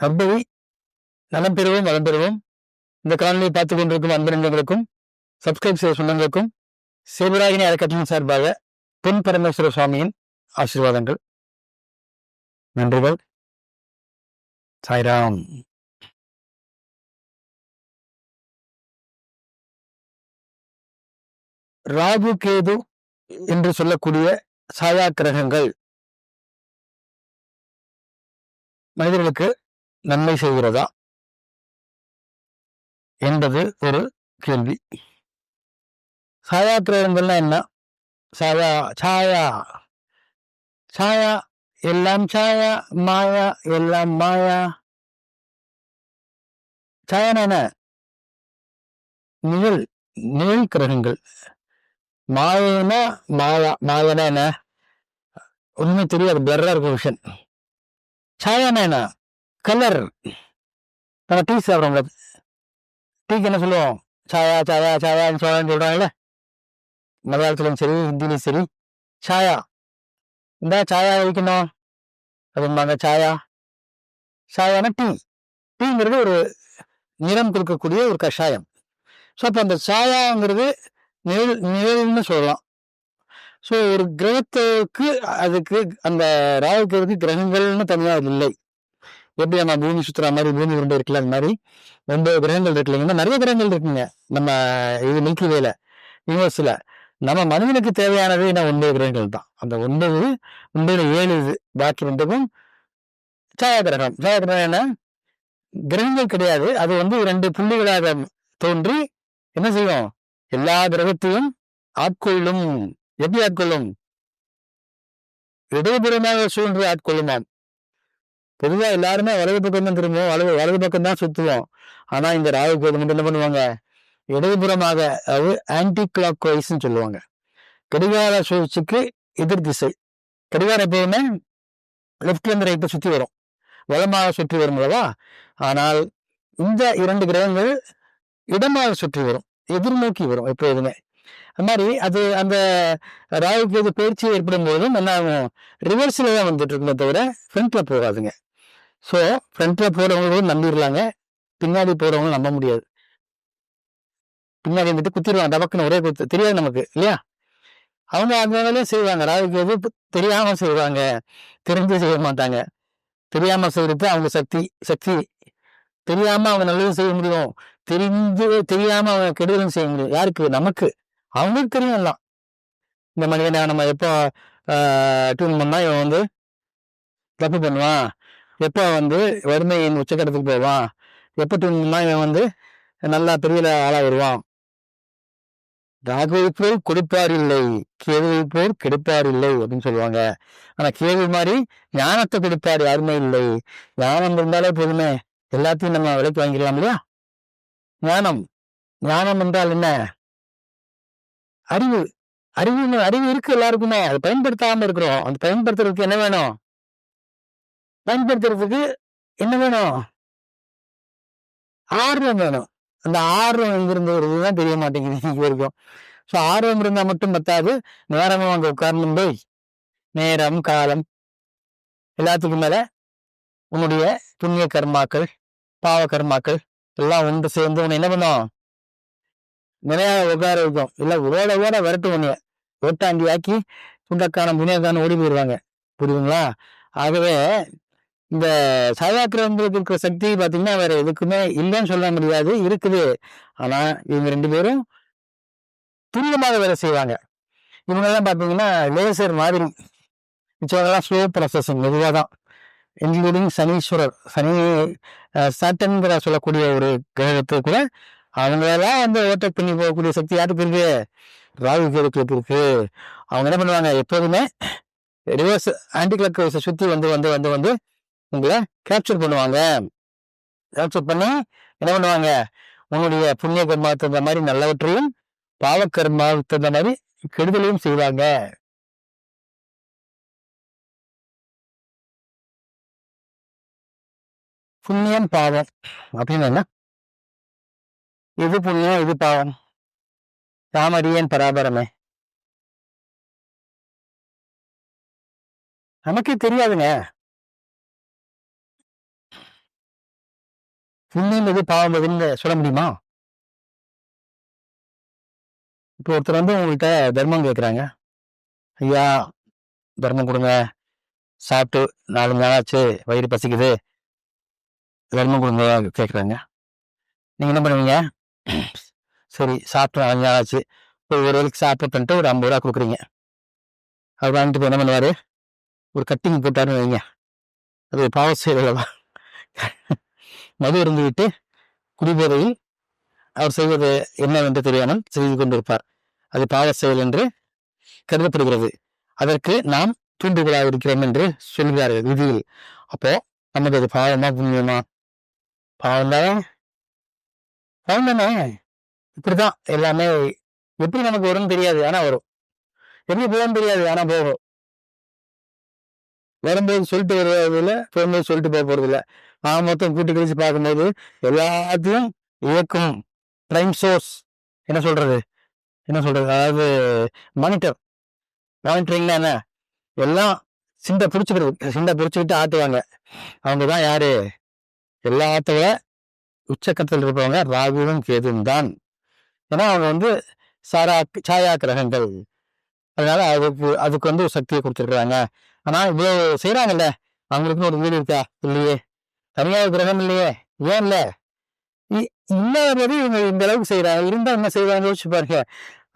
அப்படி நலம் பெறுவோம், வளம் பெறுவோம். இந்த காணொலியை பார்த்துக் கொண்டிருக்கும் அன்பு சப்ஸ்கிரைப் செய்த சொந்தங்களுக்கும் சிவராகினி அறக்கட்டளையின் சார்பாக பொன் பரமேஸ்வர சுவாமியின் ஆசீர்வாதங்கள். நன்றிகள். சாய்ராம். ராகு கேது என்று சொல்லக்கூடிய சாயா கிரகங்கள் மனிதர்களுக்கு நன்மை செய்கிறதா என்பது ஒரு கேள்வி. சாயா கிரகங்கள்னா என்ன? சாயா சாயா சாயா எல்லாம் சாயா, மாயா எல்லாம் மாயா. சாயான நிழல் நிழல் கிரகங்கள். மாயனா மாயா, மாயனா என்ன ஒண்ணுமே தெரியாது, பிளர்ரா இருக்கும் விஷன். சாயானா என்ன? கலர். நம்ம டீ சாப்பிட்றோம்ல, டீக்கு என்ன சொல்லுவோம்? சாயா சாயா சாயான்னு சொல்றாங்கல்ல, மலையாளத்திலும் சரி ஹிந்திலையும் சரி. சாயா, இந்த சாயா வைக்கணும் அப்படிம்பாங்க. சாயா சாயானா டீ. டீங்கிறது ஒரு நிறம் கொடுக்கக்கூடிய ஒரு கஷாயம். ஸோ அப்போ அந்த சாயாங்கிறது நிழல்னு சொல்லலாம். ஸோ ஒரு கிரகத்துக்கு அதுக்கு அந்த ராகுக்கு கிரகங்கள்னு தனியாக இல்லை. எப்படி நம்ம பூமி சுற்றுற மாதிரி பூமி உருண்டை இருக்குல்ல, அது மாதிரி 9 கிரகங்கள் இருக்கு இல்லைங்கன்னா, நிறைய கிரகங்கள் இருக்குங்க நம்ம இது மில்கி வேல யூனிவர்ஸ்ல. நம்ம மனிதனுக்கு தேவையானது என்ன? 9 கிரகங்கள் தான். அந்த 9 7 இது, பாக்கி 2க்கும் சாயா கிரகம். சாயா கிரகம் என்ன? கிரகங்கள் கிடையாது, அது 2 புள்ளிகளாக தோன்றி என்ன செய்யும்? எல்லா கிரகத்தையும் ஆட்கொள்ளும். எப்படி ஆட்கொள்ளும்? இடதுபுறமாக சூழ்ந்து ஆட்கொள்ளுமாம். பொதுவா எல்லாருமே வலது பக்கம் தான் திரும்புவோம், வலது பக்கம் தான் சுத்துவோம். ஆனா இந்த ராகு கேது மட்டும் என்ன பண்ணுவாங்க? இடதுபுறமாக, அதாவது ஆன்டி கிளாக் வைஸ்ன்னு சொல்லுவாங்க. கடிகார சுழற்சிக்கு எதிர் திசை. கடிகாரம் எப்பவுமே லெப்ட்ல இருந்து ரைட்டை சுற்றி வரும், வளமாக சுற்றி வரும் அல்லவா? ஆனால் இந்த 2 கிரகங்கள் இடமாக சுற்றி வரும், எதிர்நோக்கி வரும் எப்போதுமே. அது மாதிரி அது அந்த ராகு கேது பயிற்சி ஏற்படும் போதும் என்ன ஆகும்? ரிவர்ஸ்ல தான் வந்துட்டு இருக்குமே தவிர ஃப்ரண்ட்ல போகாதுங்க. ஸோ ஃப்ரண்ட்ல போறவங்களும் நம்பிடலாங்க, பின்னாடி போறவங்களும் நம்ப முடியாது. பின்னாடி வந்துட்டு குத்திடுவாங்க, டபக்குன்னு ஒரே குத்து, தெரியாது நமக்கு இல்லையா? அவங்க அந்த வேலையும் செய்வாங்க. ராகுக்கு எது தெரியாம செய்வாங்க, தெரிஞ்சு செய்ய மாட்டாங்க. தெரியாம செய்யறது அவங்க சக்தி. சக்தி தெரியாம அவங்க நல்லதும் செய்ய முடியும், தெரியாம அவங்க கெடுதலும் செய்ய முடியும். யாருக்கு? நமக்கு. அவங்களுக்கு தெரியும் எல்லாம். இந்த மனிதனை நம்ம எப்போ டியூன் பண்ணா இவன் தப்பு பண்ணுவான், எப்போ வறுமையின் உச்சக்கட்டத்துக்கு போவான், எப்போ டியூன் பண்ணா இவன் நல்லா பெரிய ஆளா வருவான். ராகுவை போல் கொடுப்பார் இல்லை, கேதுவை போல் கெடுப்பார் இல்லை அப்படின்னு சொல்லுவாங்க. ஆனா கேது மாதிரி ஞானத்தை கொடுப்பார் யாருமே இல்லை. ஞானம் இருந்தாலே போதுமே, எல்லாத்தையும் நம்ம விலைக்கு வாங்கிடலாம் இல்லையா? ஞானம், ஞானம் என்றால் என்ன? அறிவு. அறிவு இருக்கு எல்லாருக்குமே, அதை பயன்படுத்தாம இருக்கிறோம். அந்த பயன்படுத்துறதுக்கு என்ன வேணும்? பயன்படுத்துறதுக்கு என்ன வேணும்? ஆர்வம் வேணும். அந்த ஆர்வம் எங்கிருந்து வருதுதான் தெரிய மாட்டேங்குது இன்னைக்கு வரைக்கும். ஸோ ஆர்வம் இருந்தா மட்டும் பத்தாது, நேரமும் அங்க உட்கார்ந்து போய் நேரம் காலம் எல்லாத்துக்கும் மேல உன்னுடைய புண்ணிய கர்மாக்கள் பாவ கர்மாக்கள் எல்லாம் ஒன்று சேர்ந்து உன்னை என்ன பண்ணும்? நிலையாக உட்கார வைக்கும். இல்ல ஓட விரட்டும் உன்னைய, ஓட்டாண்டி ஆக்கி துண்டக்கான முனியக்கான ஓடி போயிடுவாங்க. புரியுதுங்களா? ஆகவே இந்த சாயாக்கிரகங்களுக்கு இருக்கிற சக்தி பார்த்தீங்கன்னா வேற எதுக்குமே இல்லைன்னு சொல்ல முடியாது, இருக்குது. ஆனா இவங்க 2 பேரும் துரிதமாக வேலை செய்வாங்க. இவங்கெல்லாம் பார்த்தீங்கன்னா லேசர் மாதிரி, மிச்சவங்கெல்லாம் ஸ்லோ ப்ராசஸிங், மெதுவாக தான். இன்க்ளூடிங் சனீஸ்வரர், சாட்டன்கிற சொல்லக்கூடிய ஒரு கிரகத்தை கூட அவங்களெல்லாம் ஓவர்டேக் பண்ணி போகக்கூடிய சக்தி யாருக்கு இருக்கு? ராகு கேதுக்களுக்கு இருக்கு. அவங்க என்ன பண்ணுவாங்க? எப்போதுமே ரிவர்ஸ் ஆன்டி கிளாக் வைஸை சுற்றி உங்களை கேப்சர் பண்ணுவாங்க. கேப்சர் பண்ணி என்ன பண்ணுவாங்க? உன்னுடைய புண்ணிய கர்மாவுக்கு தகுந்த மாதிரி நல்லவற்றையும் பாவக்கர்மாவுக்கு தகுந்த மாதிரி கெடுதலையும் செய்வாங்க. புண்ணியம் பாவம் அப்படின்னு என்ன? எது புண்ணியம் எது பாவம்? தாமரியன் பராபரமே, நமக்கே தெரியாதுங்க. புண்ணியம் எது பாவம் எதுன்னு சொல்ல முடியுமா? இப்போ ஒருத்தர் வந்து உங்கள்கிட்ட தர்மம் கேட்குறாங்க. ஐயா தர்மம் கொடுங்க, சாப்பிட்டு 4 நாளாச்சு, வயிறு பசிக்குது, தர்மம் கொடுங்க கேட்குறாங்க. நீங்க என்ன பண்ணுவீங்க? சரி சாப்பிட்டு 4 நாள் ஆச்சு, ஒரு வேளைக்கு சாப்பிட்டு ஒரு 50 ரூபா கொடுக்குறீங்க. அவர் வாங்கிட்டு போய் என்ன பண்ணுவாரு? ஒரு கட்டிங் போட்டாருன்னு வைங்க, அது பாவ செயல் அல்லவா? மது இருந்துவிட்டு குடிபோதையில் அவர் செய்வது என்னவென்று தெரியாமல் செய்து கொண்டிருப்பார். அது பாவ செயல் என்று கருதப்படுகிறது. அதற்கு நாம் தூண்டுகோலாக இருக்கிறோம் என்று சொல்கிறார்கள் விதியில். அப்போ நமக்கு அது பாவமா புண்ணியமா? பாவம் தானே, பாவம் தானே. இப்படிதான் எல்லாமே. எப்படி நமக்கு வரும்னு தெரியாது, ஆனா வரும். எப்படி போகும் தெரியாது, ஆனா போகும். வரும்போது சொல்லிட்டு வருவதில்ல, போகும்போது சொல்லிட்டு போக போறது இல்லை. மொத்தம் கூட்டி கழிச்சு பார்க்கும்போது எல்லாத்தையும் இயக்கும் பிரைம் சோர்ஸ் என்ன சொல்றது, அதாவது மானிட்டர். மானிட்டரிங்னா என்ன? எல்லாம் சிண்டை பிடிச்சிக்கிட்டு ஆட்டுவாங்க. அவங்க தான் யாரு? எல்லாத்தோட உச்சக்கத்தில் இருப்பவங்க ராகுவும் கேதுவும் தான். ஏன்னா அவங்க வந்து சாயா கிரகங்கள். அதனால அதுக்கு வந்து ஒரு சக்தியை கொடுத்துருக்குறாங்க. ஆனா இவ்வளவு செய்யறாங்கல்ல, அவங்களுக்குன்னு ஒரு வீடு இருக்கா? இல்லையே. தனியார் கிரகம் இல்லையே. ஏன் இல்ல? இல்லாதபோது இவங்க இந்த அளவுக்கு செய்யறாங்க. இருந்தா என்ன செய்வாங்க யோசிச்சு பாருங்க.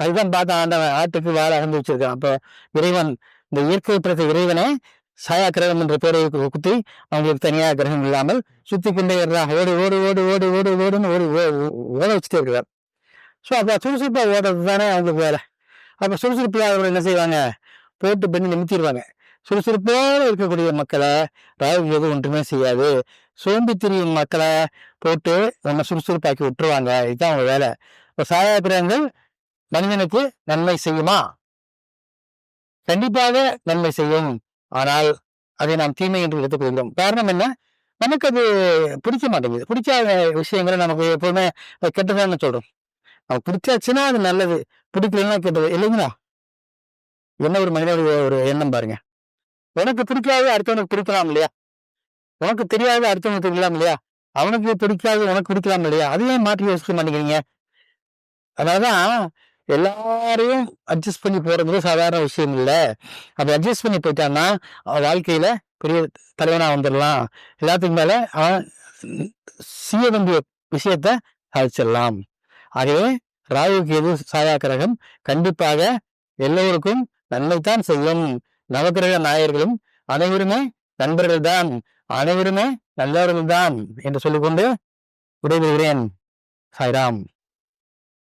அதுதான் பார்த்தா ஆண்டவன் ஆட்டுக்கு வாழ அகந்து வச்சிருக்கான். அப்போ இறைவன், இந்த இயற்கை பிறந்த இறைவனே சாயா கிரகம் என்ற பேரை குத்தி அவங்களுக்கு தனியா கிரகம் இல்லாமல் சுத்தி கொண்டே ஓடு ஓடு ஓடு ஓடு ஓடு ஓடுன்னு ஓட வச்சுட்டே இருக்கிறார். ஸோ அப்ப சுறுசுறுப்பா ஓடுறது தானே அவங்களுக்கு வேலை. அப்ப சுறுசுறுப்பு அவர்கள் என்ன செய்வாங்க? போட்டு பண்ணி நிமித்திடுவாங்க. சுறுசுறுப்போடு இருக்கக்கூடிய மக்களை ராகு எதுவும் ஒன்றுமே செய்யாது. சோம்பி திரியும் மக்களை போட்டு நம்ம சுறுசுறுப்பாக்கி விட்டுருவாங்க. இதுதான் அவங்க வேலை. இப்போ சாயா கிரகங்கள் மனிதனுக்கு நன்மை செய்யுமா? கண்டிப்பாக நன்மை செய்யும். ஆனால் அதை நாம் தீமை என்று எடுத்துக்கொள்கிறோம். காரணம் என்ன? நமக்கு அது பிடிக்க மாட்டேங்குது. பிடிக்காத விஷயங்களை நமக்கு எப்பவுமே கெட்டதான்னு சொல்றோம். நமக்கு பிடிச்சாச்சுன்னா அது நல்லது, பிடிக்கலன்னா கெட்டது இல்லைங்களா? என்ன ஒரு மனிதனுடைய ஒரு எண்ணம் பாருங்க. உனக்கு பிடிக்காது அடுத்தவனுக்கு பிடிக்கலாம் இல்லையா? உனக்கு தெரியாது அடுத்தவனுக்கு தெரியலாம் இல்லையா? அவனுக்கு பிடிக்காது உனக்கு பிடிக்கலாம் இல்லையா? அதையும் மாற்றி யோசிக்க மாட்டேங்கிறீங்க. அதான் எல்லாரையும் அட்ஜஸ்ட் பண்ணி போறது சாதாரண விஷயம் இல்லை. அப்படி அட்ஜஸ்ட் பண்ணி போயிட்டான்னா அவன் வாழ்க்கையில பெரிய தலைவனா வந்துடலாம். எல்லாத்துக்கும் மேல அவன் செய்ய வேண்டிய விஷயத்த சாதிச்சிடலாம். ஆகவே ராகு கேது சாயா கிரகம் கண்டிப்பாக எல்லோருக்கும் நன்மைத்தான் செய்யும். நவகிரக நாயர்களும் அனைவருமே நண்பர்கள் தான், அனைவருமே நல்லவர்கள் தான் என்று சொல்லிக்கொண்டு விடைபெறுகிறேன். சாய்ராம்.